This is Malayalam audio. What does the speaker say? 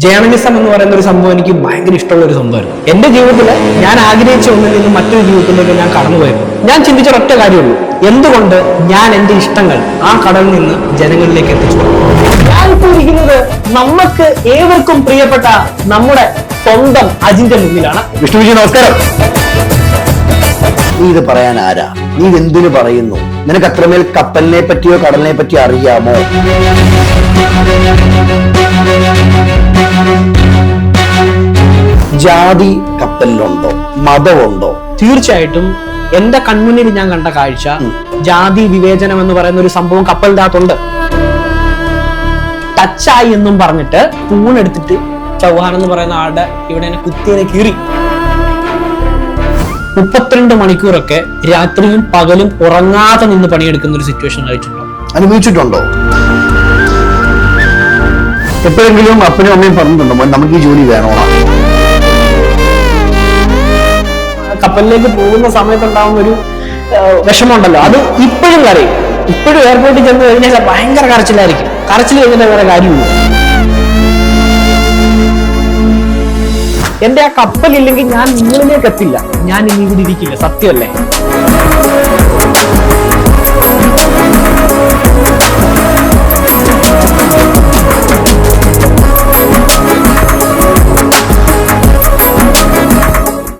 ജേർണലിസം എന്ന് പറയുന്ന ഒരു സംഭവം എനിക്ക് ഭയങ്കര ഇഷ്ടമുള്ള ഒരു സംഭവമായിരുന്നു. എന്റെ ജീവിതത്തിൽ ഞാൻ ആഗ്രഹിച്ച ഒന്നിൽ നിന്ന് മറ്റൊരു ജീവിതത്തിലേക്ക് ഞാൻ കടന്നുപോയപ്പോൾ ഞാൻ ചിന്തിച്ച ഒറ്റ കാര്യമുള്ളൂ, എന്തുകൊണ്ട് ഞാൻ എന്റെ ഇഷ്ടങ്ങൾ ആ കടലിൽ നിന്ന് ജനങ്ങളിലേക്ക് എത്തിച്ചു. ഞാനിപ്പോൾ ഇരിക്കുന്നത് നമുക്ക് ഏവർക്കും പ്രിയപ്പെട്ട നമ്മുടെ സ്വന്തം അജിന്റെ മുന്നിലാണ്. വിഷ്ണുജി നമസ്കാരം. നീ ഇത് പറയാൻ ആരാ? നീ എന്തിനു പറയുന്നു? നിനക്ക് അത്രമേൽ കപ്പലിനെ പറ്റിയോ കടലിനെ പറ്റിയോ അറിയാമോ? ജാതി കപ്പലിലുണ്ടോ? മതമുണ്ടോ? തീർച്ചയായിട്ടും എന്റെ കൺമുന്നിൽ ഞാൻ കണ്ട കാഴ്ച ജാതി വിവേചനം എന്ന് പറയുന്ന ഒരു സംഭവം കപ്പലിന്റെ അകത്തുണ്ട്. ടച്ചായി എന്നും പറഞ്ഞിട്ട് പൂണെടുത്തിട്ട് ചൗഹാൻ എന്ന് പറയുന്ന ആളുടെ ഇവിടെ കുത്തിയെ കീറി 32 മണിക്കൂറൊക്കെ രാത്രിയും പകലും ഉറങ്ങാതെ നിന്ന് പണിയെടുക്കുന്ന ഒരു സിറ്റുവേഷൻ അനുഭവിച്ചിട്ടുണ്ടോ? എപ്പോഴെങ്കിലും അപ്പനും അമ്മയും പറഞ്ഞിട്ടുണ്ടോ നമുക്ക് ഈ ജോലി വേണോ? കപ്പലിലേക്ക് പോകുന്ന സമയത്തുണ്ടാവുന്ന ഒരു വിഷമമുണ്ടല്ലോ, അത് ഇപ്പോഴും കരയും. ഇപ്പോഴും എയർപോർട്ടിൽ ചെന്ന് കഴിഞ്ഞാൽ ഭയങ്കര കരച്ചിലായിരിക്കും. കരച്ചിൽ കഴിഞ്ഞാൽ വേറെ കാര്യമില്ല. എന്റെ ആ കപ്പലില്ലെങ്കിൽ ഞാൻ നിങ്ങളിലേക്ക് എത്തില്ല, ഞാൻ ഇനി ഇവിടെ ഇരിക്കില്ല. സത്യമല്ലേ?